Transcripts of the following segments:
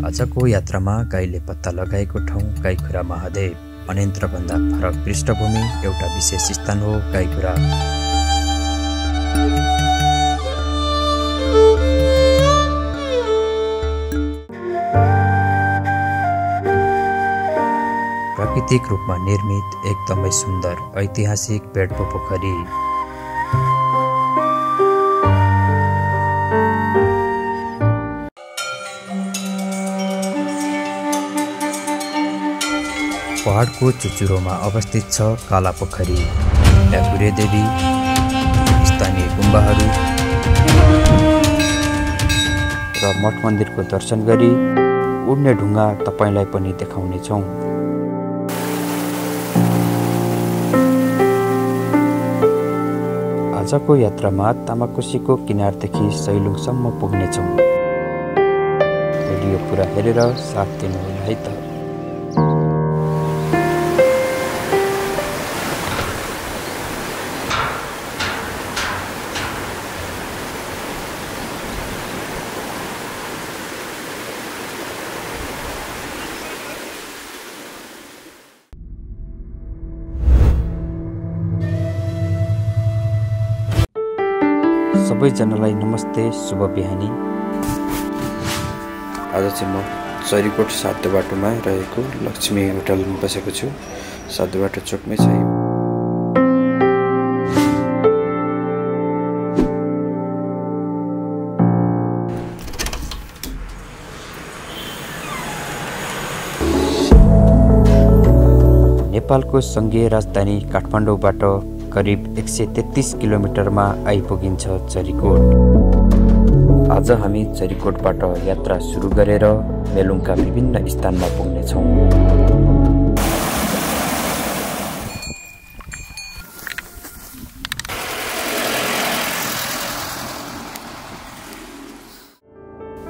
आजको यात्रामा गाईले पत्ता लगाएको ठाउँ गाईखुरा महादेव। अनेन्त्रभन्दा फरक पृष्ठभूमि, एउटा विशेष स्थान हो गाईखुरा। प्राकृतिक रूपमा निर्मित एकदमै सुन्दर ऐतिहासिक बेडपो पोखरी। पहाडको चुचुरोमा अवस्थित छ काला पोखरी। ढाकुरे देवी, स्थानीय गुम्बाहरू र मठ मन्दिरको दर्शन गरी उड्ने ढुङ्गा तपाईलाई पनि देखाउनेछौँ। आजको यात्रामा तामाकोसीको किनारदेखि सैलुङसम्म पुग्नेछौँ। भिडियो पुरा हेरेर साथ दिनुहोला है त। सबैजनालाई नमस्ते, शुभ बिहानी। आज चाहिँ म चरीकोट सातो बाटोमा रहेको लक्ष्मी होटलमा बसेको छु। सातो बाटो चोकमै छ। नेपालको सङ्घीय राजधानी काठमाडौँबाट करिब 133 किलोमिटरमा आइपुगिन्छ चरीकोट। आज हामी चरीकोटबाट यात्रा सुरु गरेर मेलुङका विभिन्न स्थानमा पुग्नेछौँ।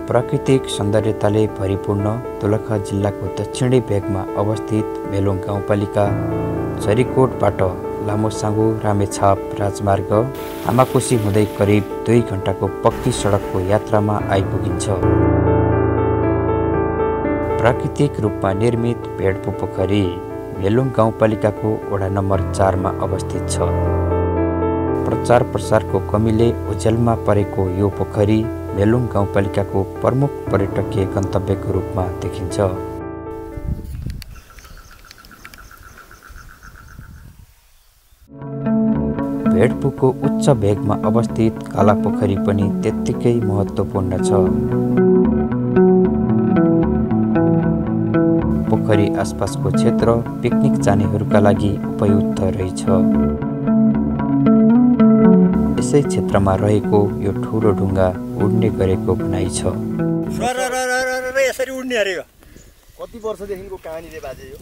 प्राकृतिक सौन्दर्यताले भरिपूर्ण दोलखा जिल्लाको दक्षिणी भेगमा अवस्थित मेलुङ गाउँपालिका चरीकोटबाट लामोसाङ्गो रामेछाप राजमार्ग तामाकोसी हुँदै करिब 2 घण्टाको पक्की सडकको यात्रामा आइपुगिन्छ। प्राकृतिक रूपमा निर्मित बेडपो पोखरी मेलुङ गाउँपालिकाको वडा नम्बर 4 मा अवस्थित छ। प्रचार प्रसारको कमीले ओझेलमा परेको यो पोखरी मेलुङ गाउँपालिकाको प्रमुख पर्यटकीय गन्तव्यको रूपमा देखिन्छ। भेडपुको उच्च भेगमा अवस्थित काला पोखरी पनि त्यत्तिकै महत्त्वपूर्ण छ। पोखरी आसपासको क्षेत्र पिकनिक जानेहरूका लागि उपयुक्त रहेछ। यसै क्षेत्रमा रहेको यो ठुलो ढुङ्गा उड्ने गरेको भनाइ छ। यसरी उड्ने अरे यो कति वर्षदेखिको कहानी रे बाजे? यो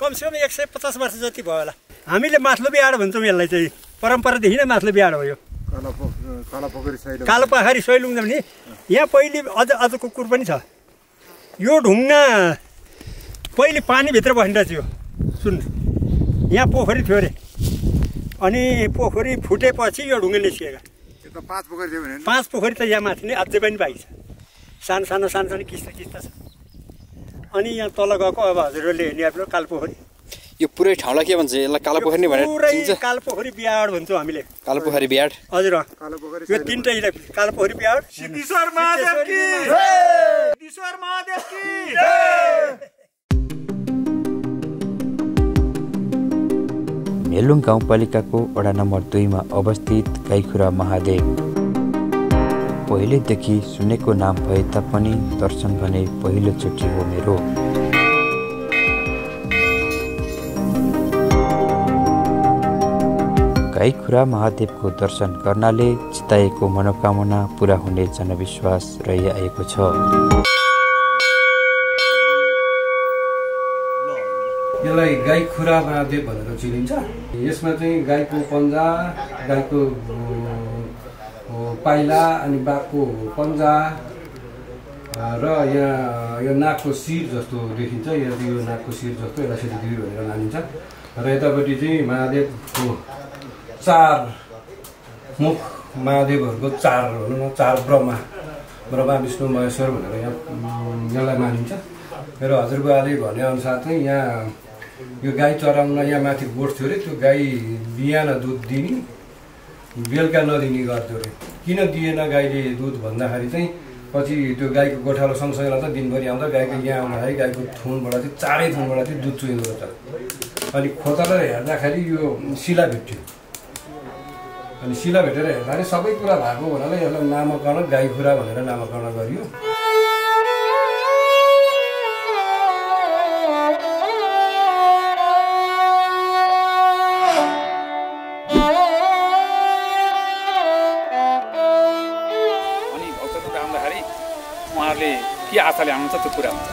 कमसेकम 150 वर्ष जति भयो होला। हामीले माथलो बिहाड भन्छौँ यसलाई चाहिँ। परम्परादेखि नै माथलो बिहाड हो यो। कालो पोखरी सैलुङ नि यहाँ पहिले अझको कुर पनि छ। यो ढुङ्गा पहिले पानीभित्र बसिरहेको थियो। सुन, यहाँ पोखरी थियो अरे, अनि पोखरी फुटेपछि यो ढुङ्गा निस्किएका। 5 पोखरी त यहाँ माथि नै अझै पनि बाँकी छ। सानो सानो किस्ता छ। अनि यहाँ तल गएको अब हजुरहरूले हेर्ने कालो पोखरी। यो पुरै ठाउँलाई के भन्छ? यसलाई कालो पोखरी भनेर चिन्छ। कालो पोखरी बिहाड भन्छौँ हामीले। कालो पोखरी बिहाड हजुर। यो तीनटै कालो पोखरी बिहाड। सिद्धेश्वर महादेव की जय। सिद्धेश्वर महादेव की जय। मेलुङ गाउँपालिकाको वडा नम्बर 2 मा अवस्थित गाईखुरा महादेव पहिलेदेखि सुनेको नाम भए तापनि दर्शन भने पहिलोचोटि हो मेरो। गाईखुरा महादेवको दर्शन गर्नाले चिताएको मनोकामना पूरा हुने जनविश्वास रहिआएको छ। यसलाई गाईखुरा महादेव भनेर चिनिन्छ। यसमा चाहिँ गाईको पन्जा, गाईको पाइला, अनि बाघको पन्जा र यहाँ यो नागको शिर जस्तो देखिन्छ। यदि यो नागको शिर जस्तो यसलाई सिद्धि भनेर मानिन्छ। र यतापट्टि चाहिँ महादेवको 4 मुख महादेवहरूको 4 भनौँ न, 4 ब्रह्मा विष्णु महेश्वर भनेर यहाँ यसलाई मानिन्छ। र हजुरबाले भनेअनुसार चाहिँ यहाँ यो गाई चराउन यहाँ माथि गोठ थियो अरे, त्यो गाई बिहान दुध दिने बेलुका नदिने गर्थ्यो अरे। किन दिएन गाईले दुध भन्दाखेरि चाहिँ पछि त्यो गाईको गोठालो सँगसँगै लाउँदा दिनभरि आउँदा गाईको यहाँ आउँदाखेरि गाईको थुनबाट चाहिँ चारै थुनबाट चाहिँ दुध चुहिँदो रहेछ। अनि खोतलेर हेर्दाखेरि यो शिला भेट्यो। अनि शिला भेटेर हेर्दाखेरि सबै कुरा भएको हुनाले यसलाई नामकरण गाईखुरा भनेर नामकरण गरियो। अनि भक्तजन आउँदाखेरि उहाँहरूले के आशाले आउनुहुन्छ त्यो कुरा हुन्छ।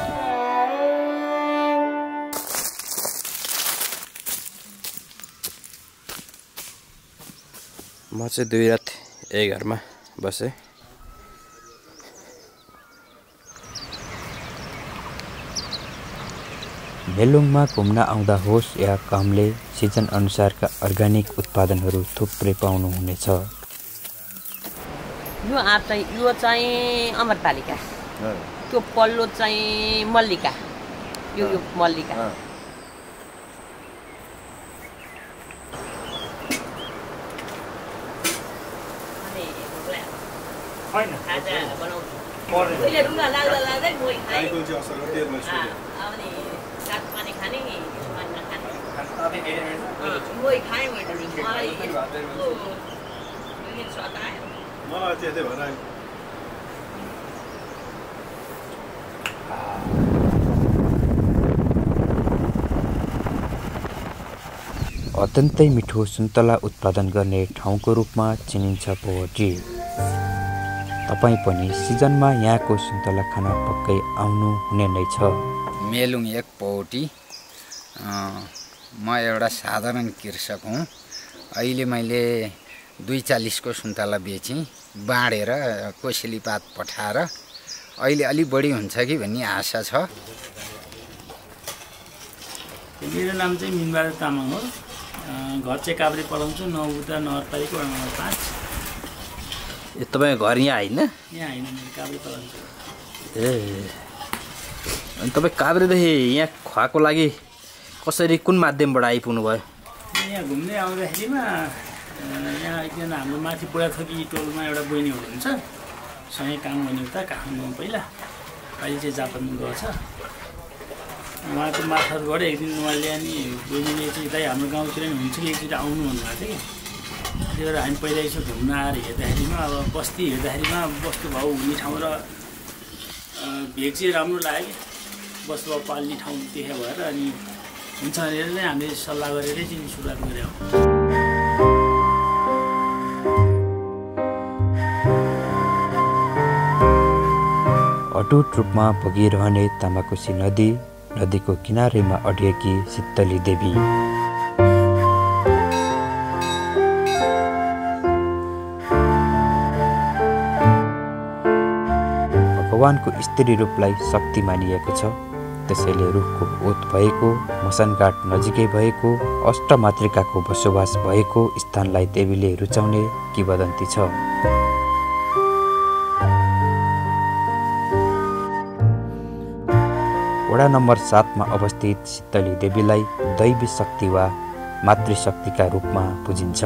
म चाहिँ 2 रात यही घरमा बसेँ। मेलुङमा घुम्न आउँदा होस् या कमले सिजन अनुसारका अर्ग्यानिक उत्पादनहरू थुप्रै पाउनुहुनेछ। यो चाहिँ अमरपालिका, त्यो पल्लो चाहिँ मल्लिका, यो मल्लिका। अत्यन्तै मिठो सुन्तला उत्पादन गर्ने ठाउँको रूपमा चिनिन्छ पोहटी। तपाईँ पनि सिजनमा यहाँको सुन्तला खान पक्कै आउनु हुने नै छ। मेलुङ 1 पोहटी। म एउटा साधारण कृषक हुँ। अहिले मैले 240 को सुन्तला बेचेँ, बाँडेर कोसेली पात पठाएर। अहिले अलि बढी हुन्छ कि भन्ने आशा छ। मेरो नाम चाहिँ मिनबहादुर तामाङ हो। घर चाहिँ काभ्रे पढाउँछु, नौबुद्धा नगरपालिका वडा नम्बर 5। तपाईँको घर यहाँ होइन? यहाँ होइन, मैले काभ्रे पढाउँछु। अनि तपाईँ काभ्रेदेखि यहाँ खुवाको लागि कसरी कुन माध्यमबाट आइपुग्नु भयो? यहाँ घुम्दै आउँदाखेरिमा यहाँ एकजना हाम्रो माथि बुढाथोकी टोलमा एउटा बहिनी हुनुहुन्छ, सँगै काम गर्ने उता काठमाडौँमा पहिला, अहिले चाहिँ जापानमा गएछ। उहाँको मार्फतबाट एक दिन उहाँले अनि बहिनीले चाहिँ दाइ हाम्रो गाउँतिर नि हुन्छ कि एकचोटि आउनु भन्नुभएको थियो कि। त्यही भएर हामी पहिला यसो घुम्न आएर हेर्दाखेरिमा अब बस्ती हेर्दाखेरिमा वस्तुभाउ हुने ठाउँ र भेग चाहिँ राम्रो लाग्यो कि वस्तुभाउ पाल्ने ठाउँ देखा भएर अनि हुन्छ भनेर नै हामीले सल्लाह गरेरै चाहिँ सुरुवात गऱ्यौँ। अटुट रूपमा बगिरहने तामाकोसी नदीको किनारेमा अडिएकी शीतली देवी। भगवानको स्त्री रूपलाई शक्ति मानिएको छ। त्यसैले रुखको ओत भएको, मसानघाट नजिकै भएको, अष्टमातृकाको बसोबास भएको स्थानलाई देवीले रुचाउने किंवदन्ती छ। वडा नम्बर 7 मा अवस्थित शीतली देवीलाई दैवी शक्ति वा मातृशक्तिका रूपमा पुजिन्छ।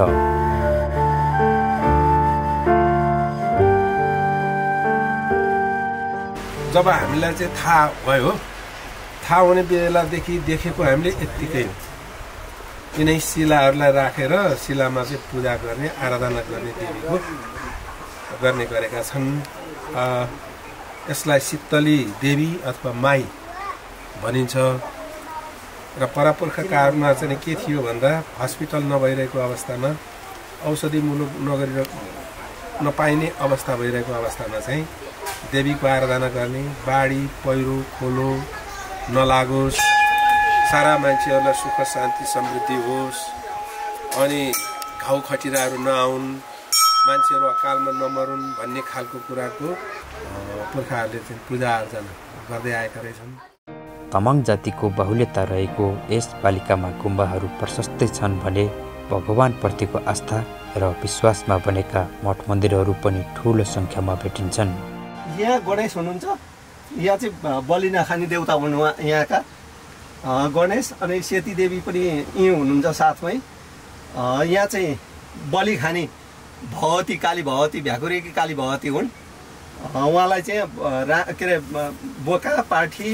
जब हामीलाई चाहिँ थाहा हुने बेलादेखि देखेको हामीले यत्तिकै हो। यिनै शिलाहरूलाई राखेर शिलामा चाहिँ पूजा गर्ने, आराधना गर्ने देवीको गर्ने गरेका छन्। यसलाई शीतली देवी अथवा माई भनिन्छ। र परपुर्खाकालमा चाहिँ के थियो भन्दा हस्पिटल नभइरहेको अवस्थामा, औषधिमूलक नपाइने अवस्था भइरहेको अवस्थामा चाहिँ देवीको आराधना गर्ने, बाढी पहिरो खोलो नलागोस्, सारा मान्छेहरूलाई सुख शान्ति समृद्धि होस्, अनि घाउ खटिराहरू नआउन्, मान्छेहरू अकालमा नमरुन् भन्ने खालको कुराको पुर्खाहरूले चाहिँ पूजा आर्चना गर्दै आएका रहेछन्। तामाङ जातिको बाहुल्यता रहेको यस पालिकामा गुम्बाहरू प्रशस्तै छन् भने भगवानप्रतिको आस्था र विश्वासमा बनेका मठ मन्दिरहरू पनि ठूलो सङ्ख्यामा भेटिन्छन्। यहाँ गणेश हुनुहुन्छ, यहाँ चाहिँ बलि नखाने देउता हुनु यहाँका गणेश अनि सेती देवी पनि यहीँ हुनुहुन्छ साथमै। यहाँ चाहिँ बलि खाने भगवती काली भगवती भ्याकुरेकी काली भगवती हुन्। उहाँलाई चाहिँ के अरे बोका पाठी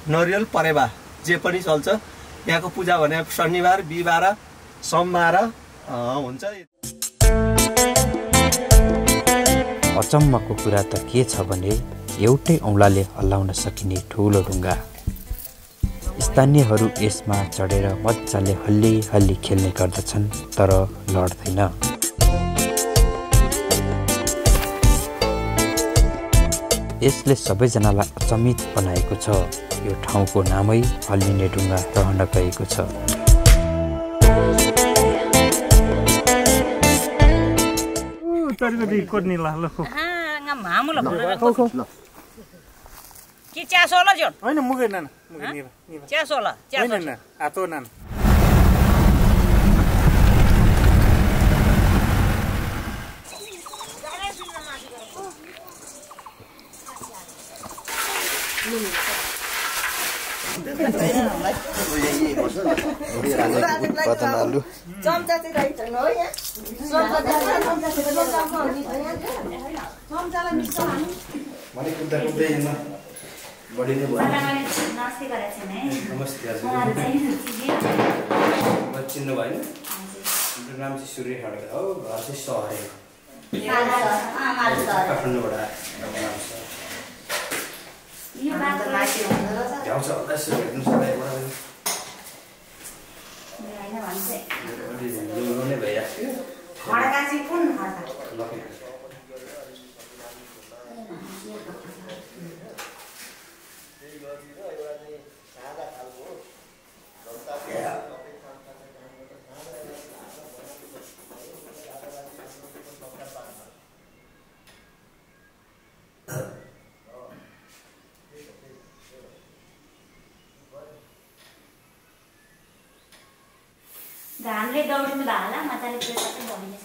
नरिवल परेवा जे पनि चल्छ। यहाँको पूजा भने शनिबार बिहिबार सोमबार हुन्छ। अचम्मको कुरा त के छ भने एउटै औँलाले हल्लाउन सकिने ठुलो ढुङ्गा। स्थानीयहरू यसमा चढेर मजाले हल्ली हल्ली खेल्ने गर्दछन् तर लड्दैन। यसले सबैजनालाई अचम्मित बनाएको छ। यो ठाउँको नामै हल्लिने ढुङ्गा रहन गएको छ। कि च्यासो होला जोन होइन मुगे नान च्यासो होला च्यासो होइन आतो नान उत्पादन आलु चम्चा चाहिँ राइट हैन हो यहाँ चम्चालाई मिक्स हाल्नु भने कुद्दा कुद्दै न बडी नै भयो नमस्ते गरेछ नि नमस्ते हजुर म चिन्नु भएन मेरो नाम चाहिँ सूर्य खड्का हो घर चाहिँ सहरे काठमाडौँबाट नाम छ यो बाटो माथि हुँदो रहेछ जाउँछ अवश्य हेर्नु सबैबाट हैन भन्छ यो नै भइया खड्का चाहिँ कुन खड्का घामले दौडिनु भयो होला मजाले प्रेसर चाहिँ बढिनेछ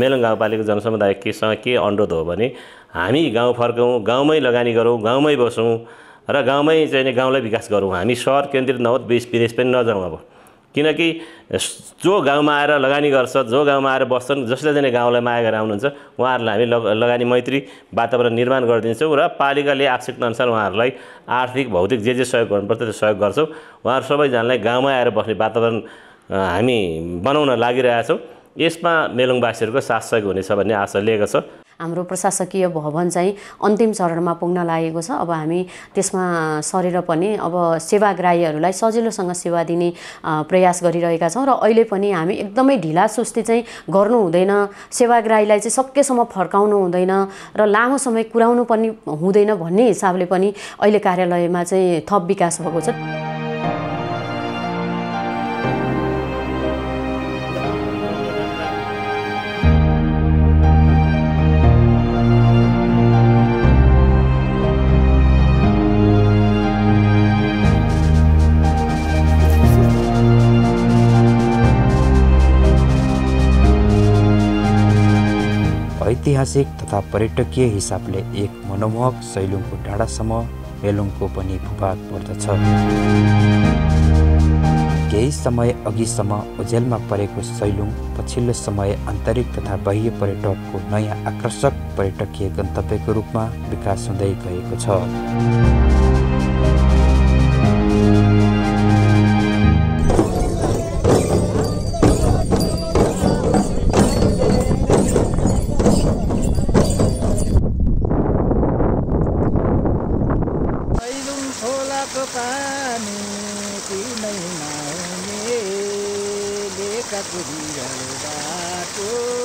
मेलुङ गाउँपालिकाको जनसमुदायसँग के अनुरोध हो भने हामी गाउँ फर्कौँ, गाउँमै लगानी गरौँ, गाउँमै बसौँ र गाउँमै चाहिँ गाउँलाई विकास गरौँ। हामी सहर केन्द्रित नहोस्, देश विदेश पनि नजाउँ। अब किनकि जो गाउँमा आएर लगानी गर्छ, जो गाउँमा आएर बस्छन्, जसले चाहिँ गाउँलाई माया गरेर आउनुहुन्छ उहाँहरूलाई हामी लगानी मैत्री वातावरण निर्माण गरिदिन्छौँ र पालिकाले आवश्यकताअनुसार उहाँहरूलाई आर्थिक भौतिक जे सहयोग गर्नुपर्छ त्यो सहयोग गर्छौँ। उहाँहरू सबैजनालाई गाउँमा आएर बस्ने वातावरण हामी बनाउन लागिरहेछौँ। यसमा मेलुङवासीहरूको साथ सहयोग हुनेछ भन्ने आशा लिएको छ। हाम्रो प्रशासकीय भवन चाहिँ अन्तिम चरणमा पुग्न लागेको छ। अब हामी त्यसमा सरेर पनि अब सेवाग्राहीहरूलाई सजिलोसँग सेवा दिने प्रयास गरिरहेका छौँ र अहिले पनि हामी एकदमै ढिला सुस्ती चाहिँ गर्नु हुँदैन। सेवाग्राहीलाई चाहिँ सकेसम्म फर्काउनु हुँदैन र लामो समय कुराउनु पनि हुँदैन भन्ने हिसाबले पनि अहिले कार्यालयमा चाहिँ थप विकास भएको छ। ऐतिहासिक तथा पर्यटकीय हिसाबले एक मनमोहक सैलुङको डाँडासम्म मेलुङको पनि भूभाग पर्दछ। केही समय अघिसम्म ओझेलमा परेको सैलुङ पछिल्लो समय आन्तरिक तथा बाह्य पर्यटकको नयाँ आकर्षक पर्यटकीय गन्तव्यको रूपमा विकास हुँदै गएको छ। बाटो